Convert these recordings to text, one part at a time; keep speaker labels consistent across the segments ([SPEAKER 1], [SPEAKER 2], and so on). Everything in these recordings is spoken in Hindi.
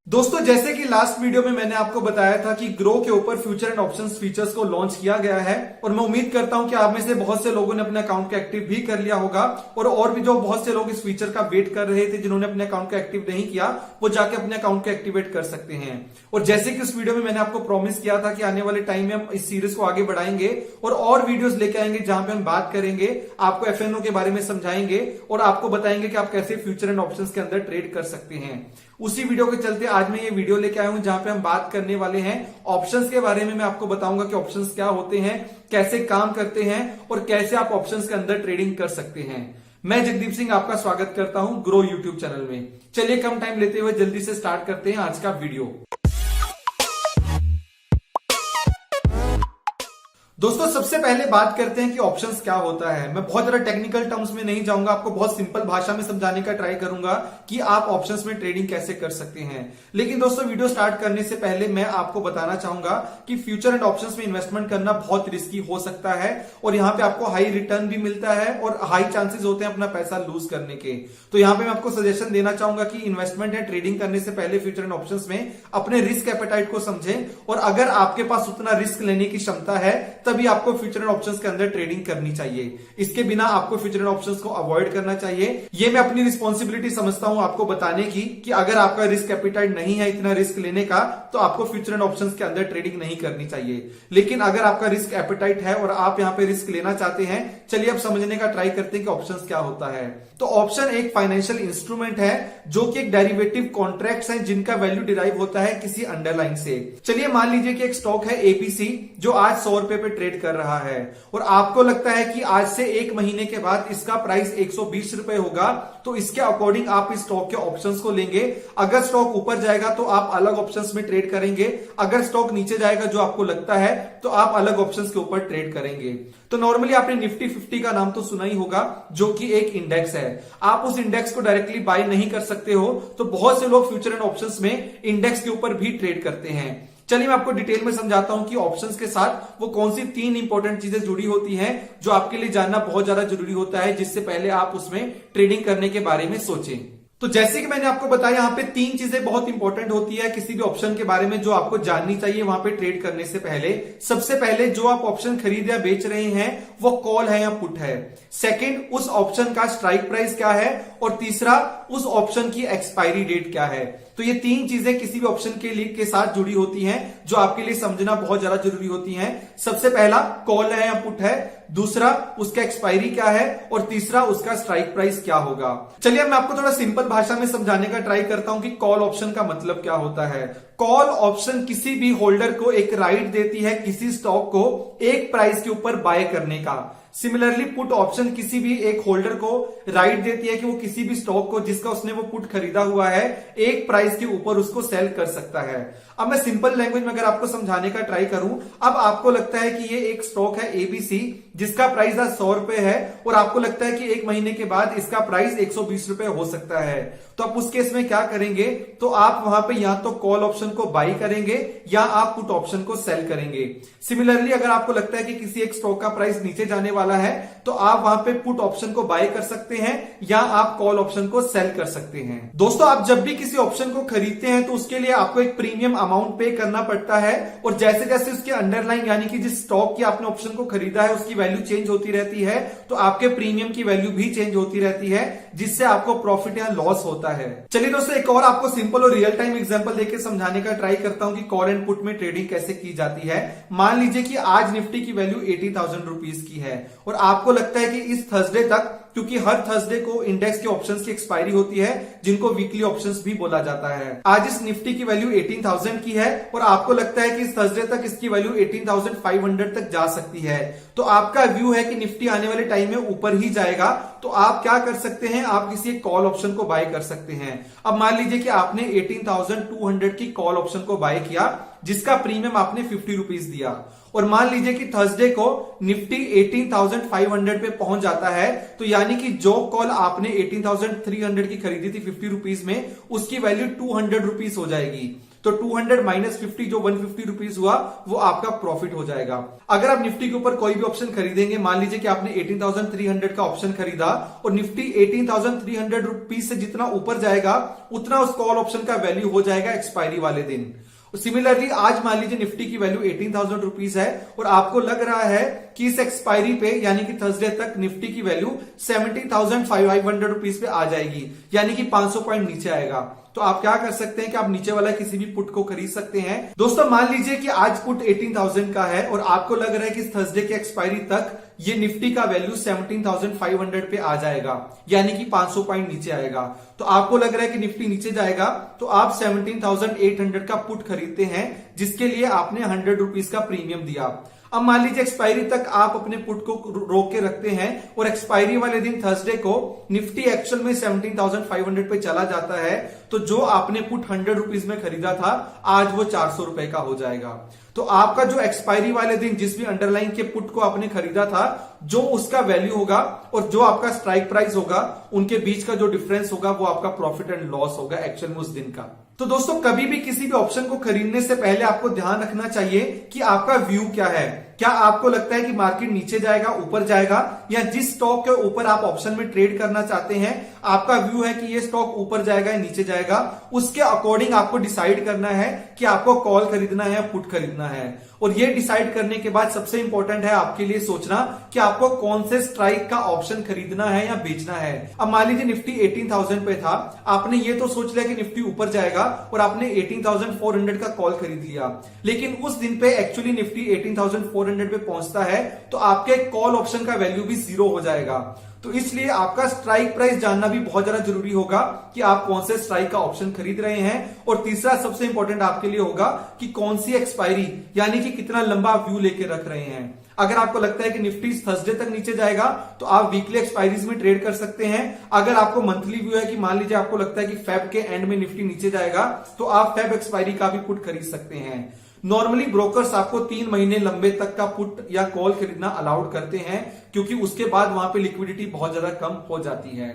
[SPEAKER 1] दोस्तों जैसे कि लास्ट वीडियो में मैंने आपको बताया था कि ग्रो के ऊपर फ्यूचर एंड ऑप्शंस फीचर्स को लॉन्च किया गया है और मैं उम्मीद करता हूं कि आप में से बहुत से लोगों ने अपने अकाउंट को एक्टिव भी कर लिया होगा और भी जो बहुत से लोग इस फीचर का वेट कर रहे थे जिन्होंने अपने अकाउंट को एक्टिव नहीं किया वो जाके अपने अकाउंट को एक्टिवेट कर सकते हैं। और जैसे कि उस वीडियो में मैंने आपको प्रॉमिस किया था कि आने वाले टाइम में हम इस सीरीज को आगे बढ़ाएंगे और वीडियोस लेके आएंगे जहां पे हम बात करेंगे, आपको एफएनओ के बारे में समझाएंगे और आपको बताएंगे कि आप कैसे फ्यूचर एंड ऑप्शंस के अंदर ट्रेड कर सकते हैं। उसी वीडियो के चलते आज मैं ये वीडियो लेके आया हूं जहां पे हम बात करने वाले हैं ऑप्शंस के बारे में। मैं आपको बताऊंगा कि ऑप्शंस क्या होते हैं, कैसे काम करते हैं और कैसे आप ऑप्शंस के अंदर ट्रेडिंग कर सकते हैं। मैं जगदीप सिंह आपका स्वागत करता हूं ग्रो यूट्यूब चैनल में। चलिए कम टाइम लेते हुए जल्दी से स्टार्ट करते हैं आज का वीडियो। दोस्तों सबसे पहले बात करते हैं कि ऑप्शंस क्या होता है। मैं बहुत ज्यादा टेक्निकल टर्म्स में नहीं जाऊंगा, आपको बहुत सिंपल भाषा में समझाने का ट्राई करूंगा कि आप ऑप्शंस में ट्रेडिंग कैसे कर सकते हैं। लेकिन दोस्तों वीडियो स्टार्ट करने से पहले मैं आपको बताना चाहूंगा कि फ्यूचर एंड ऑप्शंस में इन्वेस्टमेंट करना बहुत रिस्की हो सकता है और यहाँ पे आपको हाई रिटर्न भी मिलता है और हाई चांसेस होते हैं अपना पैसा लूज करने के। तो यहाँ पे मैं आपको सजेशन देना चाहूंगा कि इन्वेस्टमेंट या ट्रेडिंग करने से पहले फ्यूचर एंड ऑप्शंस में अपने रिस्क एपेटाइट को समझें और अगर आपके पास उतना रिस्क लेने की क्षमता है तभी आपको फ्यूचर एंड ऑप्शंस के अंदर ट्रेडिंग करनी चाहिए। इसके बिना आपको फ्यूचर एंड ऑप्शंस को अवॉइड करना चाहिए। ये मैं अपनी रिस्पॉन्सिबिलिटी समझता हूं आपको बताने की कि अगर आपका रिस्क एपिटाइट नहीं है इतना रिस्क लेने का तो आपको फ्यूचर एंड ऑप्शंस के अंदर ट्रेडिंग नहीं करनी चाहिए। लेकिन अगर आपका रिस्क एपिटाइट है और आप यहां पे रिस्क लेना चाहते हैं, चलिए अब समझने का ट्राई करते हैं कि ऑप्शंस क्या होता है। तो ऑप्शन एक फाइनेंशियल इंस्ट्रूमेंट है जो कि एक डेरिवेटिव कॉन्ट्रैक्ट्स हैं जिनका वैल्यू डिराइव होता है किसी अंडरलाइन से। चलिए मान लीजिए कि एक स्टॉक है एबीसी जो आज 100 रुपए पे ट्रेड कर रहा है और आपको लगता है कि आज से एक महीने के बाद इसका प्राइस 120 रुपए होगा, तो इसके अकॉर्डिंग आप इस स्टॉक के ऑप्शंस को लेंगे। अगर स्टॉक ऊपर जाएगा तो आप अलग ऑप्शंस में ट्रेड करेंगे, अगर स्टॉक नीचे जाएगा जो आपको लगता है तो आप अलग ऑप्शंस के ऊपर ट्रेड करेंगे। तो नॉर्मली आपने निफ्टी 50 का नाम तो सुना ही होगा जो कि एक इंडेक्स है। आप उस इंडेक्स को डायरेक्टली बाय नहीं कर सकते हो, तो बहुत से लोग फ्यूचर एंड ऑप्शंस में इंडेक्स के ऊपर भी ट्रेड करते हैं। चलिए मैं आपको डिटेल में समझाता हूं कि ऑप्शंस के साथ वो कौन सी 3 इंपॉर्टेंट चीजें जुड़ी होती हैं जो आपके लिए जानना बहुत ज्यादा जरूरी होता है, जिससे पहले आप उसमें ट्रेडिंग करने के बारे में सोचें। तो जैसे कि मैंने आपको बताया यहाँ पे 3 चीजें बहुत इंपॉर्टेंट होती है किसी भी ऑप्शन के बारे में जो आपको जाननी चाहिए वहां पे ट्रेड करने से पहले। सबसे पहले जो आप ऑप्शन खरीद या बेच रहे हैं वो कॉल है या पुट है। सेकंड, उस ऑप्शन का स्ट्राइक प्राइस क्या है और तीसरा, उस ऑप्शन की एक्सपायरी डेट क्या है। तो ये 3 चीजें किसी भी ऑप्शन के साथ जुड़ी होती हैं जो आपके लिए समझना बहुत ज्यादा जरूरी होती हैं। सबसे पहला कॉल है या पुट है, दूसरा उसका एक्सपायरी क्या है और तीसरा उसका स्ट्राइक प्राइस क्या होगा। चलिए मैं आपको थोड़ा सिंपल भाषा में समझाने का ट्राई करता हूं कि कॉल ऑप्शन का मतलब क्या होता है। कॉल ऑप्शन किसी भी होल्डर को एक राइट देती है किसी स्टॉक को एक प्राइस के ऊपर बाय करने का। सिमिलरली पुट ऑप्शन किसी भी एक होल्डर को राइट देती है कि वो किसी भी स्टॉक को जिसका उसने वो पुट खरीदा हुआ है एक प्राइस के ऊपर उसको सेल कर सकता है। अब मैं सिंपल लैंग्वेज में अगर आपको समझाने का ट्राई करूं, अब आपको लगता है कि ये एक स्टॉक है एबीसी जिसका प्राइस आज 100 रुपए है और आपको लगता है कि एक महीने के बाद इसका प्राइस 120 रुपए हो सकता है। तो आप उस केस में क्या करेंगे, तो आप वहां पे या तो कॉल ऑप्शन को बाई करेंगे या आप पुट ऑप्शन को सेल करेंगे। सिमिलरली अगर आपको लगता है कि किसी एक स्टॉक का प्राइस नीचे जाने वाला है तो आप वहां पे पुट ऑप्शन को बाय कर सकते हैं या आप कॉल ऑप्शन को सेल कर सकते हैं। दोस्तों आप जब भी किसी ऑप्शन को खरीदते हैं तो उसके लिए आपको एक प्रीमियम अमाउंट पे करना पड़ता है और जैसे जैसे उसके अंडरलाइन यानी कि जिस स्टॉक की आपने ऑप्शन को खरीदा है उसकी वैल्यू चेंज होती रहती है तो आपके प्रीमियम की वैल्यू भी चेंज होती रहती है जिससे आपको प्रॉफिट या लॉस होता है। चलिए दोस्तों एक और आपको सिंपल और रियल टाइम एग्जांपल देकर समझाने का ट्राई करता हूं कि कॉल एंड पुट में ट्रेडिंग कैसे की जाती है। मान लीजिए कि आज निफ्टी की वैल्यू 80,000 रुपीज की है और आपको लगता है कि इस थर्सडे तक, क्योंकि हर थर्सडे को इंडेक्स के ऑप्शंस की एक्सपायरी होती है जिनको वीकली ऑप्शंस भी बोला जाता है, आज इस निफ्टी की वैल्यू 18,000 की है और आपको लगता है कि इस थर्सडे तक इसकी वैल्यू 18,500 तक जा सकती है। तो आपका व्यू है कि निफ्टी आने वाले टाइम में ऊपर ही जाएगा, तो आप क्या कर सकते हैं, आप किसी एक कॉल ऑप्शन को बाय कर सकते हैं। अब मान लीजिए कि आपने 18,200 की कॉल ऑप्शन को बाय किया जिसका प्रीमियम आपने 50 रुपीज दिया और मान लीजिए कि थर्सडे को निफ्टी 18,500 पे पहुंच जाता है, तो यानी कि जो कॉल आपने 18,300 की खरीदी थी 50 रुपीज में उसकी वैल्यू 200 रुपीज हो जाएगी। तो 200 माइनस 50 जो 150 रुपीज हुआ वो आपका प्रॉफिट हो जाएगा। अगर आप निफ्टी के ऊपर कोई भी ऑप्शन खरीदेंगे, मान लीजिए कि आपने 18,300 का ऑप्शन खरीदा और निफ्टी 18,300 रुपीज से जितना ऊपर जाएगा उतना उस कॉल ऑप्शन का वैल्यू हो जाएगा एक्सपायरी वाले दिन। सिमिलरली आज मान लीजिए निफ्टी की वैल्यू 18,000 रुपीज है और आपको लग रहा है कि इस एक्सपायरी पे यानी कि थर्सडे तक निफ्टी की वैल्यू 70,500 रुपीज पे आ जाएगी, यानी कि 500 पॉइंट नीचे आएगा। तो आप क्या कर सकते हैं कि आप नीचे वाला किसी भी पुट को खरीद सकते हैं। दोस्तों मान लीजिए कि आज पुट 18,000 का है और आपको लग रहा है कि इस थर्सडे के एक्सपायरी तक ये निफ्टी का वैल्यू 17,500 पे आ जाएगा, यानी कि 500 पॉइंट नीचे आएगा। तो आपको लग रहा है कि निफ्टी नीचे जाएगा तो आप 17,800 का पुट खरीदते हैं, जिसके लिए आपने 100 रुपीज का प्रीमियम दिया। अब मान लीजिए एक्सपायरी तक आप अपने पुट को रोक के रखते हैं और एक्सपायरी वाले दिन थर्सडे को निफ्टी एक्चुअल में 17,500 पे चला जाता है, तो जो आपने पुट 100 रुपीज में खरीदा था आज वो 400 रुपए का हो जाएगा। तो आपका जो एक्सपायरी वाले दिन जिस भी अंडरलाइन के पुट को आपने खरीदा था, जो उसका वैल्यू होगा और जो आपका स्ट्राइक प्राइस होगा, उनके बीच का जो डिफरेंस होगा वो आपका प्रॉफिट एंड लॉस होगा एक्चुअल में उस दिन का। तो दोस्तों कभी भी किसी भी ऑप्शन को खरीदने से पहले आपको ध्यान रखना चाहिए कि आपका व्यू क्या है। क्या आपको लगता है कि मार्केट नीचे जाएगा, ऊपर जाएगा, या जिस स्टॉक के ऊपर आप ऑप्शन में ट्रेड करना चाहते हैं आपका व्यू है कि ये स्टॉक ऊपर जाएगा या नीचे जाएगा, उसके अकॉर्डिंग आपको डिसाइड करना है कि आपको कॉल खरीदना है या पुट खरीदना है। और ये डिसाइड करने के बाद सबसे इंपॉर्टेंट है आपके लिए सोचना कि आपको कौन से स्ट्राइक का ऑप्शन खरीदना है या बेचना है। अब मान लीजिए निफ्टी 18,000 पे था, आपने ये तो सोच लिया कि निफ्टी ऊपर जाएगा और आपने 18,400 का कॉल खरीद लिया, लेकिन उस दिन पे एक्चुअली निफ्टी 18,400 पे पहुंचता है तो आपके कॉल ऑप्शन का वैल्यू भी 0 हो जाएगा। तो इसलिए आपका स्ट्राइक प्राइस जानना भी बहुत ज्यादा जरूरी होगा कि आप कौन से स्ट्राइक का ऑप्शन खरीद रहे हैं। और तीसरा सबसे इंपॉर्टेंट आपके लिए होगा कि कौन सी एक्सपायरी, यानी कि कितना लंबा व्यू लेके रख रहे हैं। अगर आपको लगता है कि निफ्टी थर्सडे तक नीचे जाएगा तो आप वीकली एक्सपायरीज में ट्रेड कर सकते हैं। अगर आपको मंथली व्यू है कि मान लीजिए आपको लगता है कि फेब के एंड में निफ्टी नीचे जाएगा तो आप फेब एक्सपायरी का भी पुट खरीद सकते हैं। नॉर्मली ब्रोकर्स आपको 3 महीने लंबे तक का पुट या कॉल खरीदना अलाउड करते हैं, क्योंकि उसके बाद वहां पे लिक्विडिटी बहुत ज्यादा कम हो जाती है।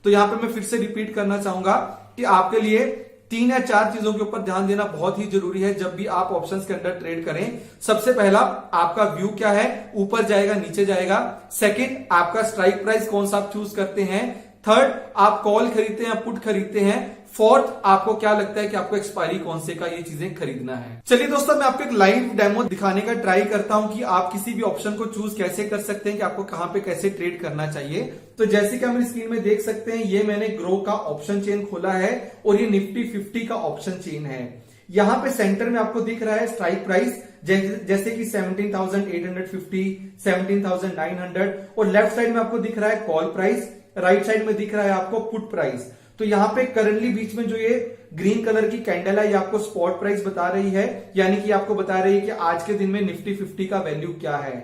[SPEAKER 1] तो यहां पे मैं फिर से रिपीट करना चाहूंगा कि आपके लिए 3 या 4 चीजों के ऊपर ध्यान देना बहुत ही जरूरी है जब भी आप ऑप्शंस के अंदर ट्रेड करें। सबसे पहला, आपका व्यू क्या है, ऊपर जाएगा नीचे जाएगा। सेकंड, आपका स्ट्राइक प्राइस कौन सा आप चूज करते हैं। थर्ड, आप कॉल खरीदते हैं, पुट खरीदते हैं। फोर्थ, आपको क्या लगता है कि आपको एक्सपायरी कौन से का ये चीजें खरीदना है। चलिए दोस्तों, मैं आपको एक लाइव डेमो दिखाने का ट्राई करता हूं कि आप किसी भी ऑप्शन को चूज कैसे कर सकते हैं, कि आपको कहां पे कैसे ट्रेड करना चाहिए। तो जैसे कि आप मेरी स्क्रीन में देख सकते हैं, ये मैंने ग्रो का ऑप्शन चेन खोला है और ये निफ्टी 50 का ऑप्शन चेन है। यहां पे सेंटर में आपको दिख रहा है स्ट्राइक प्राइस जैसे कि 17,850, 17,900 और लेफ्ट साइड में आपको दिख रहा है कॉल प्राइस, राइट साइड में दिख रहा है आपको पुट प्राइस। तो यहां पे करंटली बीच में जो ये ग्रीन कलर की कैंडल है ये आपको स्पॉट प्राइस बता रही है, यानी कि आपको बता रही है कि आज के दिन में निफ्टी 50 का वैल्यू क्या है।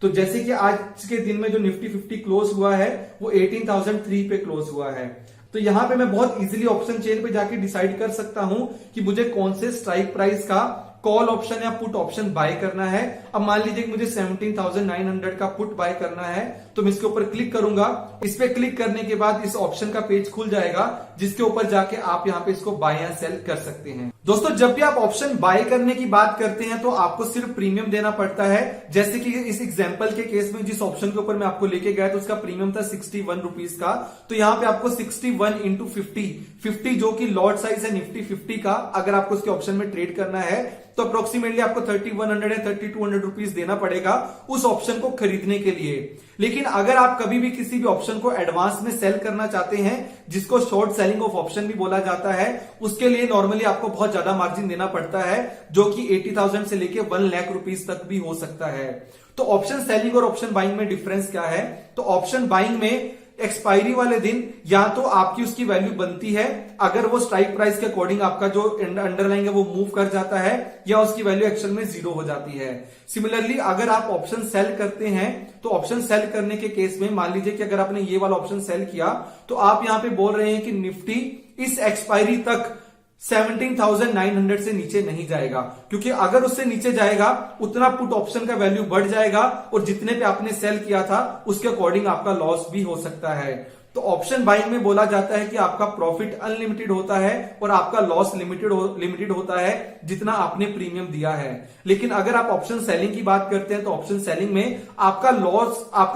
[SPEAKER 1] तो जैसे कि आज के दिन में जो निफ्टी 50 क्लोज हुआ है वो 18,003 पे क्लोज हुआ है। तो यहां पे मैं बहुत इजीली ऑप्शन चेन पे जाके डिसाइड कर सकता हूं कि मुझे कौन से स्ट्राइक प्राइस का कॉल ऑप्शन या पुट ऑप्शन बाय करना है। अब मान लीजिए कि मुझे 17,900 का पुट बाय करना है, तो मैं इसके ऊपर क्लिक करूंगा। इस पे क्लिक करने के बाद इस ऑप्शन का पेज खुल जाएगा, जिसके ऊपर जाके आप यहाँ पे इसको बाय या सेल कर सकते हैं। दोस्तों, जब भी आप ऑप्शन बाय करने की बात करते हैं तो आपको सिर्फ प्रीमियम देना पड़ता है। जैसे कि इस एग्जाम्पल के केस में जिस ऑप्शन के ऊपर मैं आपको लेके गया तो उसका प्रीमियम था 61 रुपीज का। तो यहाँ पे आपको 61 इंटू 50 जो कि लॉट साइज है निफ्टी 50 का, अगर आपको उसके ऑप्शन में ट्रेड करना है तो अप्रोक्सीमेटली आपको 3100 या 3200 रुपीज देना पड़ेगा उस ऑप्शन को खरीदने के लिए। लेकिन अगर आप कभी भी किसी भी ऑप्शन को एडवांस में सेल करना चाहते हैं, जिसको शॉर्ट सेलिंग ऑफ ऑप्शन भी बोला जाता है, उसके लिए नॉर्मली आपको बहुत ज्यादा मार्जिन देना पड़ता है, जो कि 80,000 से लेके 1 लाख रुपीज तक भी हो सकता है। तो ऑप्शन सेलिंग और ऑप्शन बाइंग में डिफरेंस क्या है? तो ऑप्शन बाइंग में एक्सपायरी वाले दिन या तो आपकी उसकी वैल्यू बनती है अगर वो स्ट्राइक प्राइस के अकॉर्डिंग आपका जो अंडरलाइन है वो मूव कर जाता है, या उसकी वैल्यू एक्चुअल में 0 हो जाती है। सिमिलरली अगर आप ऑप्शन सेल करते हैं तो ऑप्शन सेल करने के केस में मान लीजिए कि अगर आपने ये वाला ऑप्शन सेल किया तो आप यहां पे बोल रहे हैं कि निफ्टी इस एक्सपायरी तक 17,900 से नीचे नहीं जाएगा, क्योंकि अगर उससे नीचे जाएगा उतना पुट ऑप्शन का वैल्यू बढ़ जाएगा और जितने पे आपने सेल किया था उसके अकॉर्डिंग आपका लॉस भी हो सकता है। तो ऑप्शन बाइंग में बोला जाता है कि आपका प्रॉफिट अनलिमिटेड होता है और आपका लॉस लिमिटेड होता है जितना आपने प्रीमियम दिया है। लेकिन अगर आप ऑप्शन सेलिंग की बात करते हैं तो ऑप्शन सेलिंग में आपका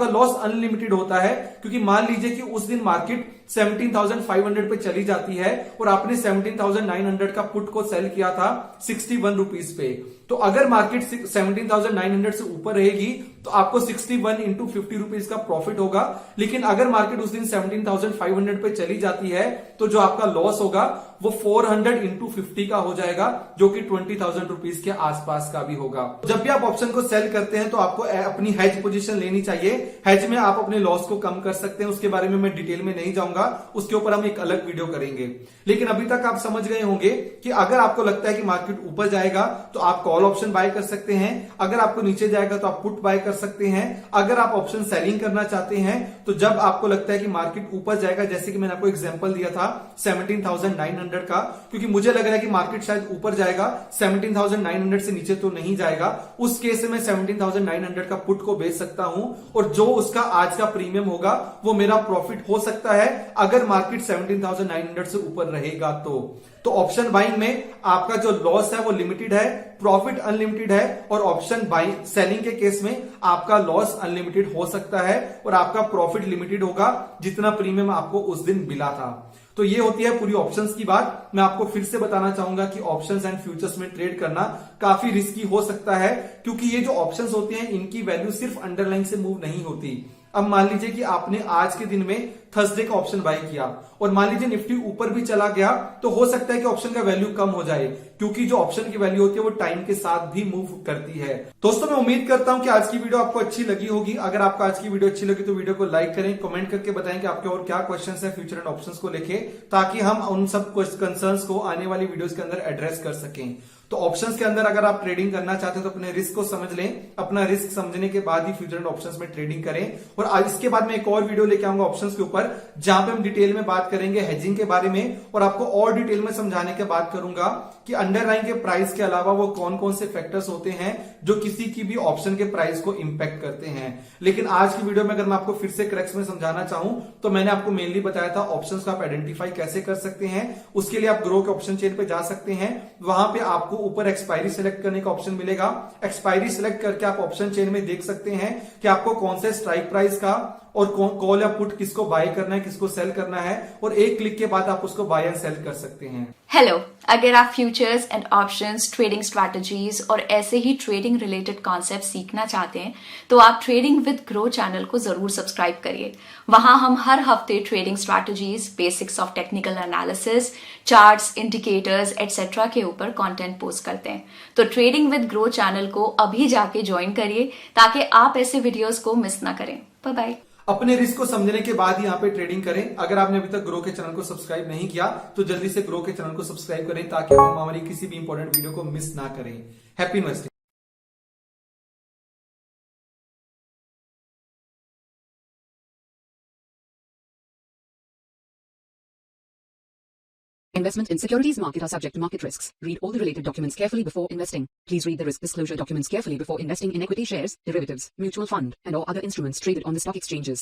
[SPEAKER 1] लॉस अनलिमिटेड होता है, क्योंकि मान लीजिए कि उस दिन मार्केट 17,500 पे चली जाती है और आपने 17,900 का पुट को सेल किया था 61 रुपीज पे। तो अगर मार्केट 17,900 से ऊपर रहेगी तो आपको 61 इंटू 50 रुपीज का प्रॉफिट होगा। लेकिन अगर मार्केट उस दिन 17,500 पे चली जाती है तो जो आपका लॉस होगा वो 400 इंटू 50 का हो जाएगा, जो कि 20,000 रुपीज के आसपास का भी होगा। जब भी आप ऑप्शन को सेल करते हैं तो आपको अपनी हेज पोजीशन लेनी चाहिए। हेज में आप अपने लॉस को कम कर सकते हैं, उसके बारे में मैं डिटेल में नहीं जाऊंगा, उसके ऊपर हम एक अलग वीडियो करेंगे। लेकिन अभी तक आप समझ गए होंगे कि अगर आपको लगता है कि मार्केट ऊपर जाएगा तो आप कॉल ऑप्शन बाय कर सकते हैं, अगर आपको नीचे जाएगा तो आप पुट बाय कर सकते हैं। अगर आप ऑप्शन सेलिंग करना चाहते हैं तो जब आपको लगता है कि मार्केट ऊपर जाएगा, जैसे कि मैंने आपको एग्जांपल दिया था 17,900 का, क्योंकि मुझे लग रहा है कि मार्केट शायद ऊपर जाएगा, 17,900 से नीचे तो नहीं जाएगा, उस केस में मैं 17,900 का पुट को बेच सकता हूं और जो उसका आज का प्रीमियम होगा वो मेरा प्रॉफिट हो सकता है अगर मार्केट 17,900 से ऊपर रहेगा तो ऑप्शन बाइंग में आपका जो लॉस है वो लिमिटेड है, प्रॉफिट अनलिमिटेड है, और ऑप्शन बाइंग सेलिंग के केस में आपका लॉस अनलिमिटेड हो सकता है और आपका प्रॉफिट लिमिटेड होगा जितना प्रीमियम आपको उस दिन मिला था। तो ये होती है पूरी ऑप्शंस की बात। मैं आपको फिर से बताना चाहूंगा कि ऑप्शंस एंड फ्यूचर्स में ट्रेड करना काफी रिस्की हो सकता है, क्योंकि ये जो ऑप्शंस होते हैं इनकी वैल्यू सिर्फ अंडरलाइन से मूव नहीं होती। अब मान लीजिए कि आपने आज के दिन में थर्सडे का ऑप्शन बाय किया और मान लीजिए निफ्टी ऊपर भी चला गया तो हो सकता है कि ऑप्शन का वैल्यू कम हो जाए, क्योंकि जो ऑप्शन की वैल्यू होती है वो टाइम के साथ भी मूव करती है। दोस्तों मैं उम्मीद करता हूं कि आज की वीडियो आपको अच्छी लगी होगी। अगर आपको आज की वीडियो अच्छी लगी तो वीडियो को लाइक करें, कमेंट करके बताएं कि आपके और क्या क्वेश्चंस हैं फ्यूचर एंड ऑप्शंस को लेके, ताकि हम उन सब कंसर्न्स को आने वाली वीडियोस के अंदर एड्रेस कर सकें। तो ऑप्शंस के अंदर अगर आप ट्रेडिंग करना चाहते हैं तो अपने रिस्क को समझ लें, अपना रिस्क समझने के बाद ही फ्यूचर एंड ऑप्शंस में ट्रेडिंग करें। और आज इसके बाद मैं एक और वीडियो लेके आऊंगा ऑप्शंस के ऊपर, जहां पे हम डिटेल में बात करेंगे हेजिंग के बारे में और आपको और डिटेल में समझाने के बात करूंगा कि अंडरलाइन के प्राइस के अलावा वो कौन कौन से फैक्टर्स होते हैं जो किसी की भी ऑप्शन के प्राइस को इंपैक्ट करते हैं। लेकिन आज की वीडियो में अगर मैं आपको फिर से क्रैक्स में समझाना चाहूं तो मैंने आपको मेनली बताया था ऑप्शंस को आप आइडेंटिफाई कैसे कर सकते हैं। उसके लिए आप ग्रो के ऑप्शन चेन पे जा सकते हैं, वहां पे आपको ऊपर एक्सपायरी सेलेक्ट करने का ऑप्शन मिलेगा। एक्सपायरी सेलेक्ट करके आप ऑप्शन चेन में देख सकते हैं कि आपको कौन से स्ट्राइक प्राइस का और कॉल या पुट किसको बाय करना है, किसको सेल करना है, और एक क्लिक के बाद आप उसको बाय एंड सेल कर सकते हैं।
[SPEAKER 2] हेलो, अगर आप futures and options, trading strategies और ऐसे ही ट्रेडिंग रिलेटेड कॉन्सेप्ट सीखना चाहते हैं तो आप ट्रेडिंग विद ग्रो चैनल को जरूर सब्सक्राइब करिए। वहां हम हर हफ्ते trading strategies, basics of technical analysis, charts, indicators etcetera के ऊपर कंटेंट पोस्ट करते हैं। तो ट्रेडिंग विद ग्रो चैनल को अभी जाके ज्वाइन करिए ताकि आप ऐसे वीडियोस को मिस ना करें। Bye bye.
[SPEAKER 1] अपने रिस्क को समझने के बाद ही यहाँ पे ट्रेडिंग करें। अगर आपने अभी तक ग्रो के चैनल को सब्सक्राइब नहीं किया तो जल्दी से ग्रो के चैनल को सब्सक्राइब करें ताकि हम हमारी किसी भी इंपॉर्टेंट वीडियो को मिस ना करें। Happy investing.
[SPEAKER 3] Investment in securities market are subject to market risks. Read all the related documents carefully before investing. Please read the risk disclosure documents carefully before investing in equity shares, derivatives, mutual fund, and or other instruments traded on the stock exchanges.